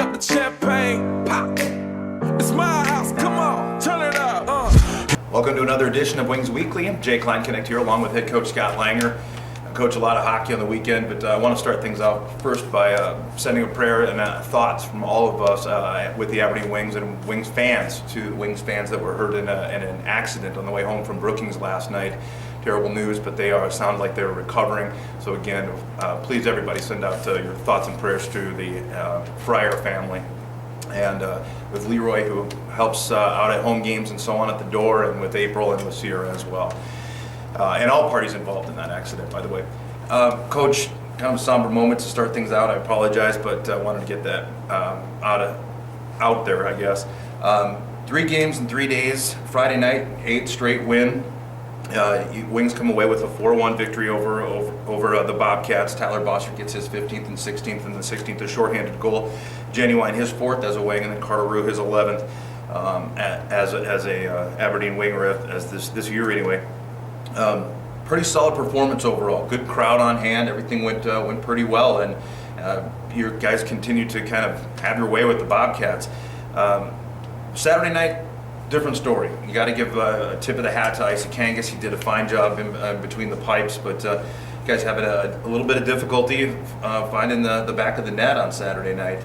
up the champagne, pop. It's my house, come on, turn it up. Welcome to another edition of Wings Weekly. Jay Kleinknecht here, along with head coach Scott Langer. I coach a lot of hockey on the weekend, but I want to start things out first by sending a prayer and thoughts from all of us with the Aberdeen Wings and Wings fans to Wings fans that were hurt in an accident on the way home from Brookings last night. Terrible news, but they sound like they're recovering. So again, please everybody send out your thoughts and prayers to the Fryer family. And with Leroy, who helps out at home games and so on at the door, and with April and with Sierra as well. And all parties involved in that accident, by the way. Coach, kind of a somber moment to start things out. I apologize, but I wanted to get that out there, I guess. 3 games in 3 days. Friday night, 8th straight win. Wings come away with a 4-1 victory over the Bobcats. Tyler Bosser gets his 15th and 16th, and the 16th a shorthanded goal. Genuine his 4th as a Wing, and then Carter Rue his 11th as a Aberdeen Winger as this year anyway. Pretty solid performance overall. Good crowd on hand. Everything went pretty well, and your guys continue to kind of have your way with the Bobcats. Saturday night, different story. You got to give a tip of the hat to Isaac Kangas. He did a fine job in between the pipes, but you guys having a little bit of difficulty finding the back of the net on Saturday night.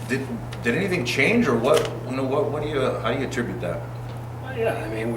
Did anything change, or what? What do you how do you attribute that? Well, yeah, I mean,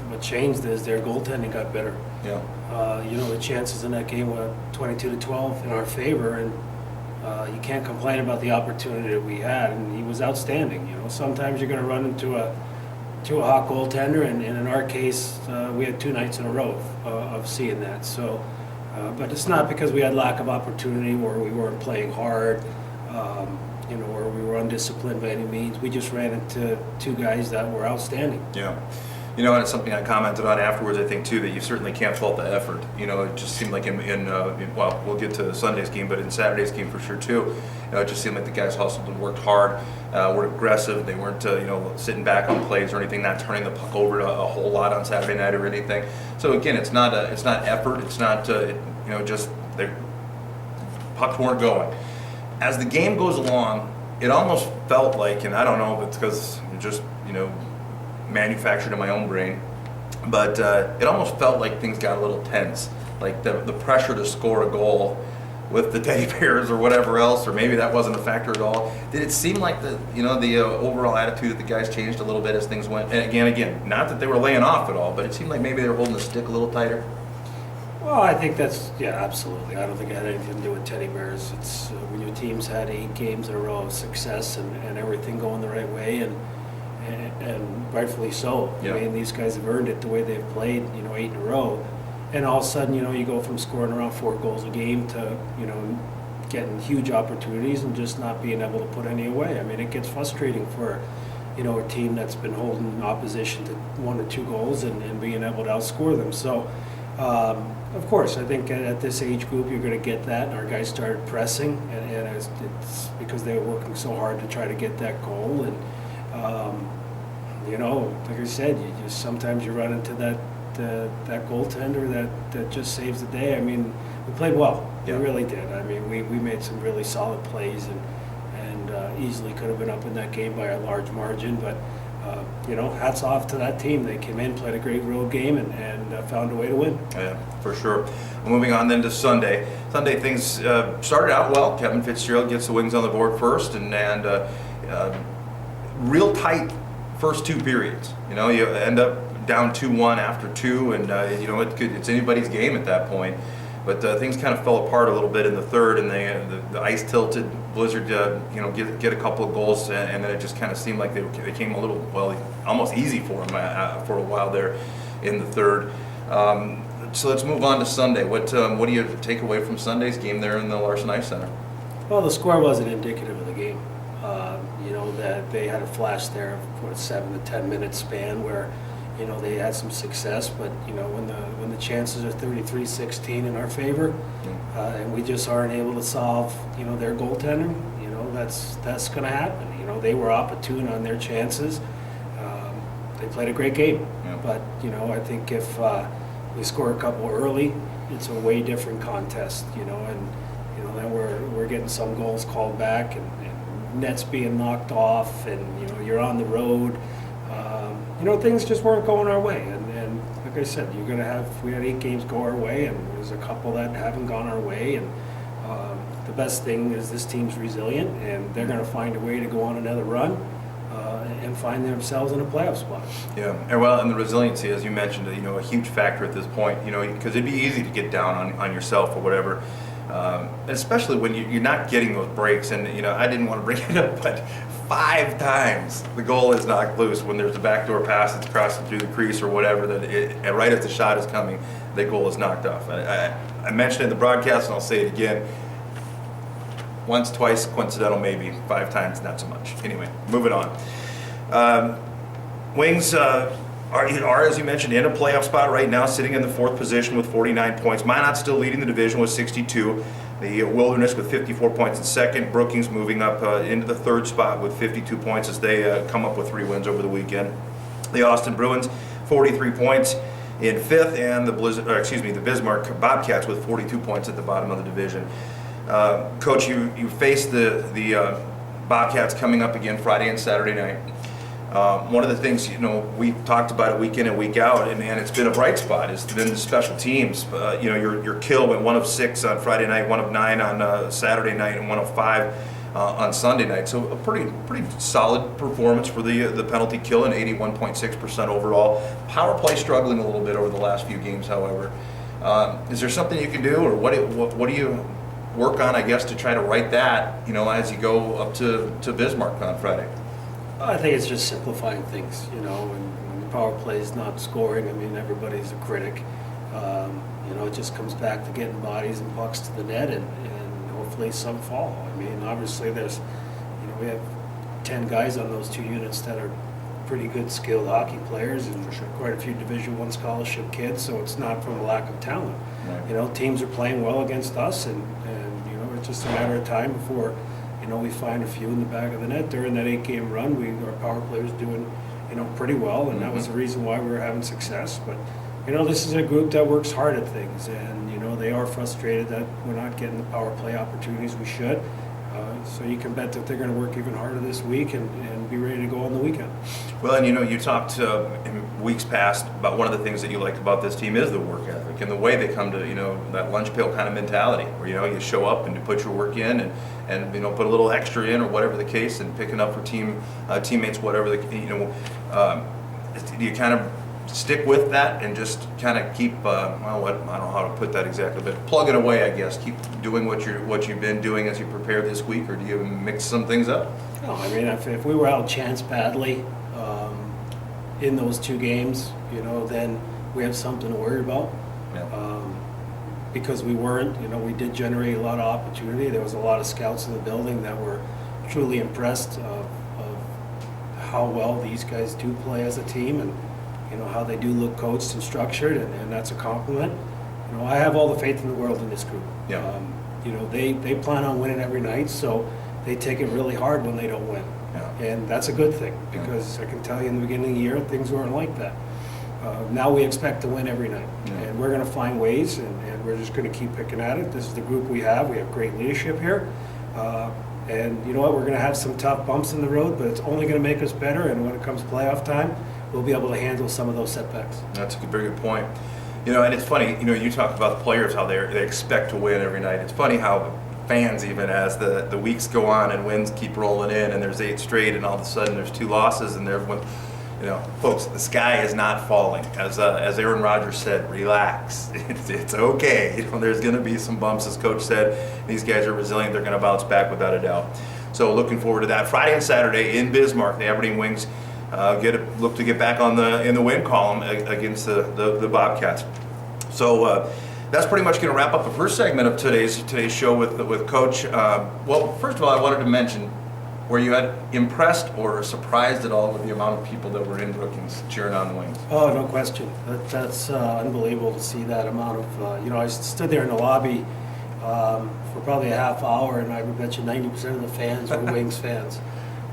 what changed is their goaltending got better. Yeah. The chances in that game were 22-12 in our favor, and you can't complain about the opportunity that we had, and he was outstanding. Sometimes you're going to run into a hot goaltender, and in our case, we had 2 nights in a row of seeing that. So, but it's not because we had lack of opportunity or we weren't playing hard, or we were undisciplined by any means. We just ran into 2 guys that were outstanding. Yeah. And it's something I commented on afterwards, I think, too, that you certainly can't fault the effort. It just seemed like well, we'll get to Sunday's game, but in Saturday's game for sure, too. It just seemed like the guys hustled and worked hard, were aggressive. They weren't, sitting back on plays or anything, not turning the puck over a whole lot on Saturday night or anything. So, again, it's not effort. It's not, just the pucks weren't going. As the game goes along, it almost felt like, and I don't know if it's because just, manufactured in my own brain, but it almost felt like things got a little tense, like the pressure to score a goal with the teddy bears or whatever else, or maybe that wasn't a factor at all. Did it seem like the overall attitude of the guys changed a little bit as things went? And again, not that they were laying off at all, but it seemed like maybe they were holding the stick a little tighter. Well, I think absolutely. I don't think it had anything to do with teddy bears. It's when your team's had 8 games in a row of success and everything going the right way, and rightfully so. Yeah. I mean, these guys have earned it the way they've played, 8 in a row. And all of a sudden, you go from scoring around 4 goals a game to, getting huge opportunities and just not being able to put any away. I mean, it gets frustrating for, a team that's been holding opposition to 1 or 2 goals and being able to outscore them. So, of course, I think at this age group, you're going to get that. And our guys started pressing, and it's because they were working so hard to try to get that goal. And, like I said, sometimes you run into that goaltender that just saves the day. I mean, we played well. Yeah. We really did. I mean, we made some really solid plays and easily could have been up in that game by a large margin. But, hats off to that team. They came in, played a great road game, and found a way to win. Yeah, for sure. Well, moving on then to Sunday. Sunday things started out well. Kevin Fitzgerald gets the Wings on the board first, and real tight first 2 periods. You end up down 2-1 after 2, and it's anybody's game at that point. But things kind of fell apart a little bit in the third, and the ice tilted. Blizzard, get a couple of goals, and then it just kind of seemed like they came a little, almost easy for them for a while there in the third. So let's move on to Sunday. What do you take away from Sunday's game there in the Larson Ice Center? Well, the score wasn't indicative of the game. That they had a flash there for a 7 to 10 minute span where, they had some success, but when the chances are 33-16 in our favor, and we just aren't able to solve their goaltender, that's going to happen. They were opportune on their chances. They played a great game, yeah. But I think if we score a couple early, it's a way different contest. And then we're getting some goals called back, and nets being knocked off, and you know you're on the road. You know, things just weren't going our way, and like I said, we had 8 games go our way, and there's a couple that haven't gone our way, and the best thing is this team's resilient, and they're going to find a way to go on another run and find themselves in a playoff spot. Yeah, and the resiliency, as you mentioned, you know, a huge factor at this point. You know, because it'd be easy to get down on yourself or whatever, especially when you're not getting those breaks. And you know, I didn't want to bring it up, but 5 times the goal is knocked loose when there's a backdoor pass that's crossing through the crease or whatever. Right as the shot is coming, the goal is knocked off. I mentioned it in the broadcast, and I'll say it again. Once, twice, coincidental maybe. 5 times, not so much. Anyway, moving on. Wings are, as you mentioned, in a playoff spot right now, sitting in the 4th position with 49 points. Minot still leading the division with 62. The Wilderness with 54 points in 2nd. Brookings moving up into the 3rd spot with 52 points as they come up with 3 wins over the weekend. The Austin Bruins, 43 points in 5th, and the Bismarck Bobcats with 42 points at the bottom of the division. Coach, you face the Bobcats coming up again Friday and Saturday night. One of the things, you know, we've talked about it week in and week out, and it's been a bright spot, has been the special teams. You know, your kill went 1 of 6 on Friday night, 1 of 9 on Saturday night, and 1 of 5 on Sunday night. So a pretty solid performance for the penalty kill, and 81.6% overall. Power play struggling a little bit over the last few games, however. Is there something you can do, or what do you work on, I guess, to try to right that, you know, as you go up to Bismarck on Friday? I think it's just simplifying things, you know, when the power play is not scoring. I mean, everybody's a critic. You know, it just comes back to getting bodies and pucks to the net, and hopefully some fall. I mean, obviously there's, you know, we have 10 guys on those 2 units that are pretty good skilled hockey players, and quite a few Division I scholarship kids, so it's not from a lack of talent. Right. You know, teams are playing well against us, and you know, it's just a matter of time before, you know, we find a few in the back of the net. During that 8-game run, our power play was doing, you know, pretty well, and that was the reason why we were having success. But, you know, this is a group that works hard at things, and, you know, they are frustrated that we're not getting the power play opportunities we should. So you can bet that they're going to work even harder this week and be ready to go on the weekend. Well, and you know, you talked in weeks past about one of the things that you like about this team is the work ethic and the way they come to, you know, that lunch pail kind of mentality where, you know, you show up and you put your work in and you know, put a little extra in or whatever the case, and picking up for teammates, whatever the, you know, do you kind of stick with that and just kind of keep, I don't know how to put that exactly, but plugging away, I guess, keep doing what you've been doing as you prepare this week, or do you mix some things up? No, I mean, if we were outchanced badly in those 2 games, you know, then we have something to worry about. Yeah. Because we weren't, you know, we did generate a lot of opportunity. There was a lot of scouts in the building that were truly impressed of how well these guys do play as a team, and you know, how they do look coached and structured, and that's a compliment. You know, I have all the faith in the world in this group. Yeah. You know, they plan on winning every night, so they take it really hard when they don't win. Yeah. And that's a good thing, because I can tell you in the beginning of the year, things weren't like that. Now we expect to win every night, and we're going to find ways, and we're just going to keep picking at it. This is the group we have. We have great leadership here. And you know what, we're going to have some tough bumps in the road, but it's only going to make us better, and when it comes playoff time, we'll be able to handle some of those setbacks. That's a very good point. You know, and it's funny, you know, you talk about the players, how they expect to win every night. It's funny how fans, even as the weeks go on and wins keep rolling in, and there's 8 straight, and all of a sudden there's 2 losses, and everyone, you know, folks, the sky is not falling. As Aaron Rodgers said, relax. It's okay. You know, there's going to be some bumps, as Coach said. These guys are resilient. They're going to bounce back without a doubt. So looking forward to that. Friday and Saturday in Bismarck, the Aberdeen Wings look to get back in the win column against the Bobcats. So that's pretty much going to wrap up the first segment of today's show with Coach. Well, first of all, I wanted to mention, were you impressed or surprised at all with the amount of people that were in Brookings cheering on the Wings? Oh, no question. That's unbelievable to see that amount of. You know, I stood there in the lobby for probably a half hour, and I would bet you 90% of the fans were Wings fans.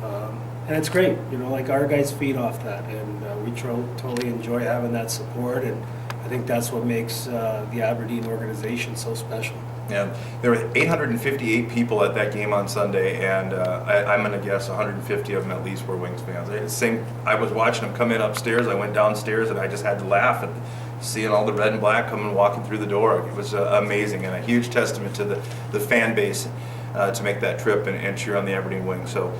And it's great, you know, like our guys feed off that, and we totally enjoy having that support, and I think that's what makes the Aberdeen organization so special. Yeah, there were 858 people at that game on Sunday, and I'm going to guess 150 of them at least were Wings fans. I was watching them come in upstairs. I went downstairs, and I just had to laugh at seeing all the red and black coming walking through the door. It was amazing, and a huge testament to the fan base to make that trip and cheer on the Aberdeen Wings. So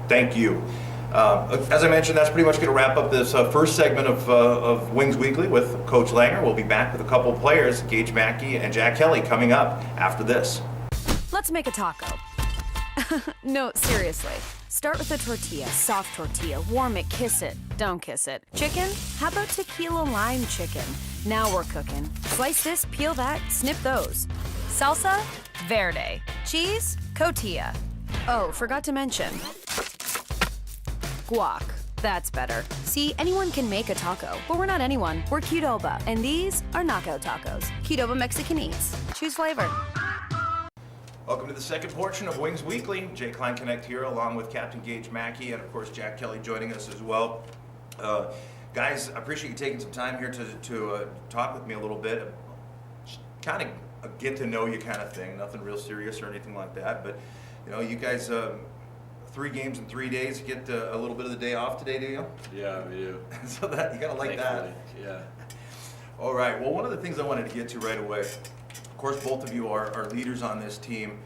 thank you. As I mentioned, that's pretty much going to wrap up this first segment of Wings Weekly with Coach Langer. We'll be back with a couple of players, Gage Mackey and Jack Kelly, coming up after this. Let's make a taco. No, seriously. Start with a tortilla, soft tortilla. Warm it, kiss it. Don't kiss it. Chicken? How about tequila lime chicken? Now we're cooking. Slice this, peel that, snip those. Salsa? Verde. Cheese? Cotija. Oh, forgot to mention. Guac. That's better. See, anyone can make a taco, but we're not anyone. We're Qdoba, and these are knockout tacos. Qdoba Mexican Eats. Choose flavor. Welcome to the second portion of Wings Weekly. Jay Klein Connect here, along with Captain Gage Mackey, and of course Jack Kelly joining us as well. Guys, I appreciate you taking some time here to talk with me a little bit. Kind of a get to know you kind of thing. Nothing real serious or anything like that, but you know, you guys. 3 games in 3 days. You get a little bit of the day off today, do you? Yeah, we do. So that you gotta like that. Yeah. All right. Well, one of the things I wanted to get to right away. Of course, both of you are leaders on this team.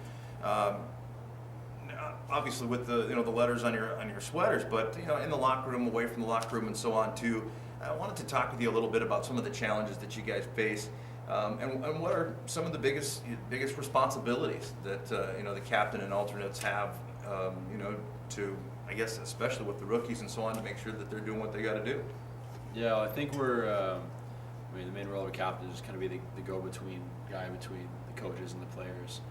Obviously, with the the letters on your sweaters, but in the locker room, away from the locker room, and so on too. I wanted to talk with you a little bit about some of the challenges that you guys face, and what are some of the biggest responsibilities that the captain and alternates have. To, I guess, especially with the rookies and so on, to make sure that they're doing what they got to do. Yeah, I think we're, the main role of a captain is kind of be the go-between guy between the coaches and the players.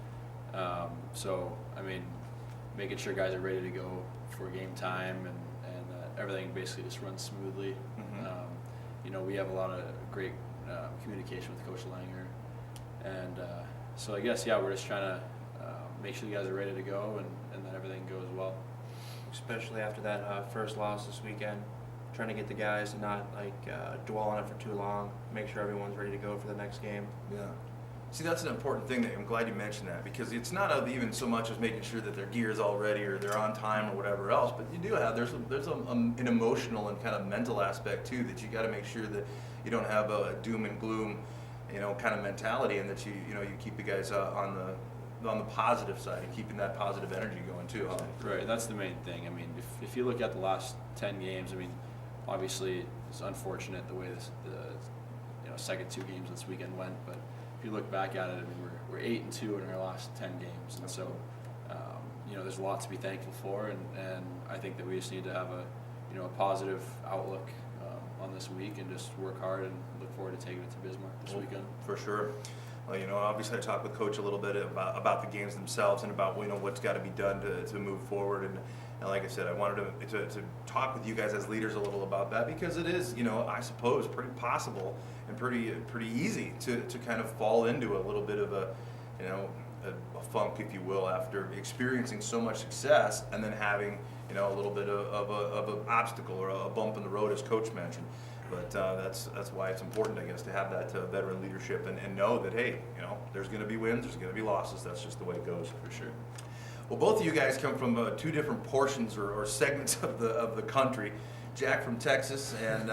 Making sure guys are ready to go for game time and everything basically just runs smoothly. Mm-hmm. We have a lot of great communication with Coach Langer. And so I guess, we're just trying to make sure the guys are ready to go and that everything goes well. Especially after that first loss this weekend, trying to get the guys to not dwell on it for too long, make sure everyone's ready to go for the next game. Yeah. See, that's an important thing. I'm glad you mentioned that, because it's not even so much as making sure that their gear is all ready or they're on time or whatever else, but you do have, there's an emotional and kind of mental aspect too, that you got to make sure that you don't have a doom and gloom, kind of mentality, and that you keep the guys on the positive side and keeping that positive energy going too. Huh? Right, that's the main thing. I mean, if you look at the last 10 games, obviously it's unfortunate the way the second 2 games this weekend went, but if you look back at it, we're 8-2 in our last 10 games, and so there's a lot to be thankful for, and I think that we just need to have a positive outlook on this week and just work hard and look forward to taking it to Bismarck this weekend. For sure. Well, obviously I talked with Coach a little bit about the games themselves and about what's got to be done to move forward, and like I said, I wanted to talk with you guys as leaders a little about that, because it is I suppose pretty possible and pretty easy to kind of fall into a little bit of a funk, if you will, after experiencing so much success and then having a little bit of an obstacle or a bump in the road, as Coach mentioned. But that's why it's important, I guess, to have that veteran leadership and know that, hey, there's going to be wins, there's going to be losses. That's just the way it goes, for sure. Well, both of you guys come from 2 different portions or segments of the country. Jack from Texas and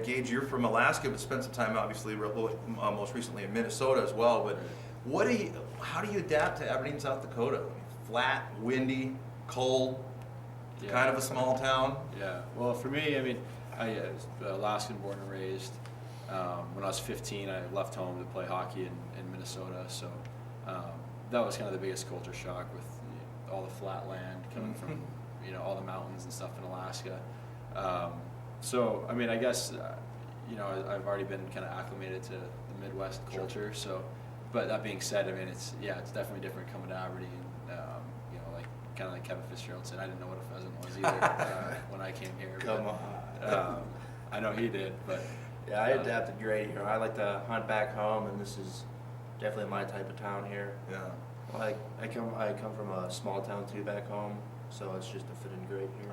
Gage, you're from Alaska, but spent some time, obviously, most recently in Minnesota as well. But how do you adapt to Aberdeen, South Dakota? Flat, windy, cold, kind of a small town. Yeah. Well, for me, I was Alaskan born and raised. When I was 15, I left home to play hockey in Minnesota. So that was kind of the biggest culture shock, with all the flat land coming from all the mountains and stuff in Alaska. I guess I've already been kind of acclimated to the Midwest culture. So, but that being said, it's definitely different coming to Aberdeen. Kind of like Kevin Fitzgerald said, I didn't know what a pheasant was either when I came here. Come on. I know he did, but yeah, I adapted great here. I like to hunt back home, and this is definitely my type of town here. Yeah. I come from a small town too back home, so it's just to fit in great here.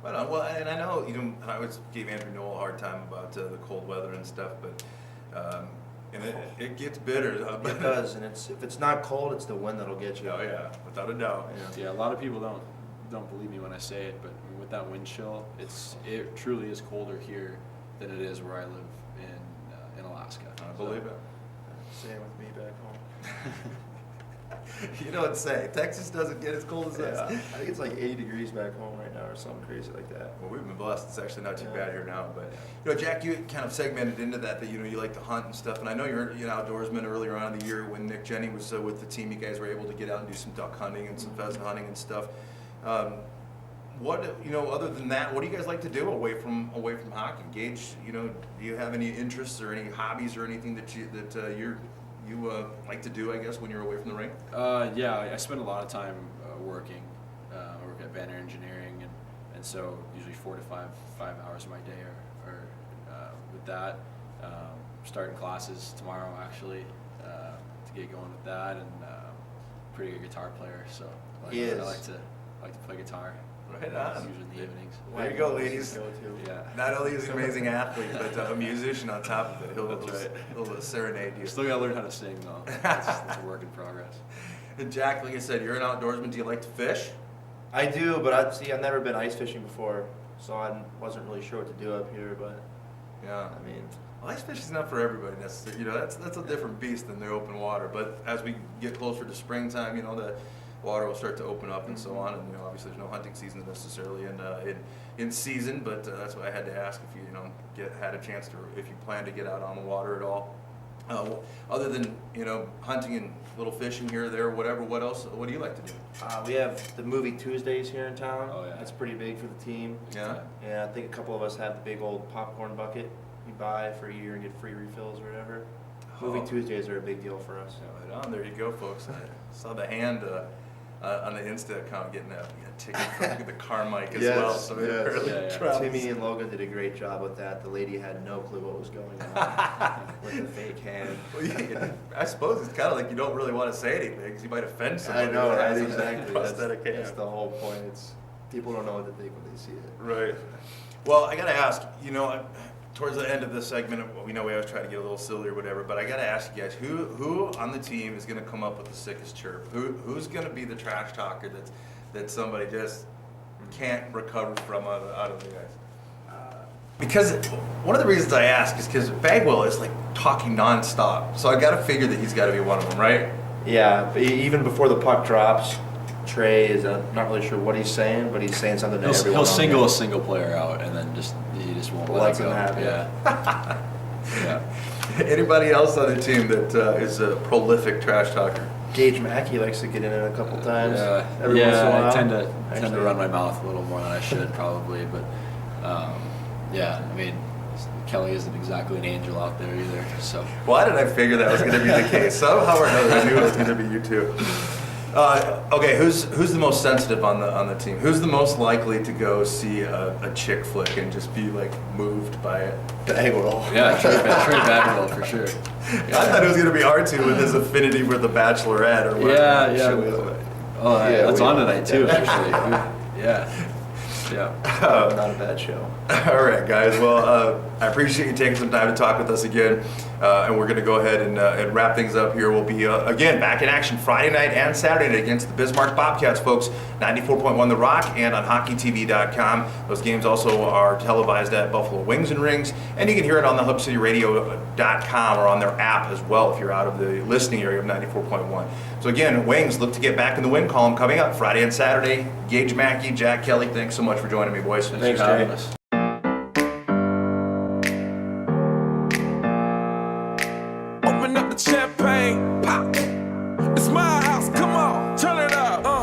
Well, and I know, I always gave Andrew Noel a hard time about the cold weather and stuff, but and it gets bitter. It does, and if it's not cold, it's the wind that'll get you. Oh yeah, without a doubt. Yeah, a lot of people don't believe me when I say it, but I mean, with that wind chill, it truly is colder here than it is where I live in Alaska. I believe it. Same with me back home. You don't say. Texas doesn't get as cold as Yeah, us. I think it's like 80 degrees back home right now, or something crazy like that. Well, we've been blessed. It's actually not too Yeah. bad here now. But Jack, you kind of segmented into that you like to hunt and stuff. And I know you're an outdoorsman. Earlier on in the year, when Nick Jenny was with the team, you guys were able to get out and do some duck hunting and some pheasant hunting and stuff. What other than that, what do you guys like to do away from hockey? Gage, do you have any interests or any hobbies or anything that you like to do? I guess when you're away from the rink. Yeah, I spend a lot of time working. I work at Banner Engineering, and so usually 4 to 5 hours of my day are with that. Starting classes tomorrow actually to get going with that, and pretty good guitar player, so I like to play guitar. Right on. Usually in the evenings. There you go, ladies. Yeah. Not only is he an amazing athlete, but a musician on top of it. He'll serenade you. Still gotta learn how to sing though. That's a work in progress. And Jack, like I said, you're an outdoorsman. Do you like to fish? I do, but I've never been ice fishing before, so I wasn't really sure what to do up here. But Yeah. I mean, Well, ice fishing's not for everybody necessarily. That's a different beast than the open water. But as we get closer to springtime, the water will start to open up and so on. And obviously there's no hunting season necessarily in season. But that's why I had to ask if you had a chance to, if you plan to get out on the water at all. Other than hunting and little fishing here or there, whatever. What else? What do you like to do? we have the movie Tuesdays here in town. Oh, yeah. That's pretty big for the team. Yeah. Yeah, I think a couple of us have the big old popcorn bucket you buy for a year and get free refills or whatever. Movie Oh. Tuesdays are a big deal for us. Right on. There you go, folks. I saw the hand on the Insta account getting a ticket from the Carmike as well. So it yes. really Yeah. travels. Timmy and Logan did a great job with that. The lady had no clue what was going on with the fake hand. Well, yeah, I suppose it's kind of like you don't really want to say anything because you might offend somebody. I know, that right? has a Exactly. prosthetic hand. That's the whole point. People don't know what to think when they see it. Right. Well, I got to ask, towards the end of this segment, we know we always try to get a little silly or whatever, but I got to ask you guys, who on the team is going to come up with the sickest chirp? Who's going to be the trash talker that somebody just can't recover from out of the guys? Because one of the reasons I ask is because Bagwell is like talking nonstop, so I got to figure that he's got to be one of them, right? Yeah, but even before the puck drops, Trey is not really sure what he's saying, but he's saying something to everyone. He'll on single there. a single player out, and then he just won't let Lets it go. him have it. Yeah. Yeah. Anybody else on the team that is a prolific trash talker? Gage Mackey likes to get in it a couple times. Yeah, every once in a while. I tend to Actually, run my mouth a little more than I should probably, but yeah, I mean, Kelly isn't exactly an angel out there either. So Why did I figure that was going to be the case? Somehow or another, I knew it was going to be you two. Okay, who's the most sensitive on the team? Who's the most likely to go see a chick flick and just be like moved by it? Bagwell. yeah, Trey Bagwell for sure. I thought it was going to be R2 with his affinity for The Bachelorette or whatever. Yeah, the yeah. show is. Oh, Yeah, that's we- on tonight too. Actually, yeah. Not a bad show. All right, guys. Well, I appreciate you taking some time to talk with us again, and we're going to go ahead and wrap things up here. We'll be again back in action Friday night and Saturday night against the Bismarck Bobcats, folks. 94.1 The Rock and on HockeyTV.com. Those games also are televised at Buffalo Wings and Rings, and you can hear it on the HubCityRadio.com or on their app as well if you're out of the listening area of 94.1. So again, Wings look to get back in the win column coming up Friday and Saturday. Gage Mackey, Jack Kelly, thanks so much for joining me, boys. Thanks for having us. Open up the channel.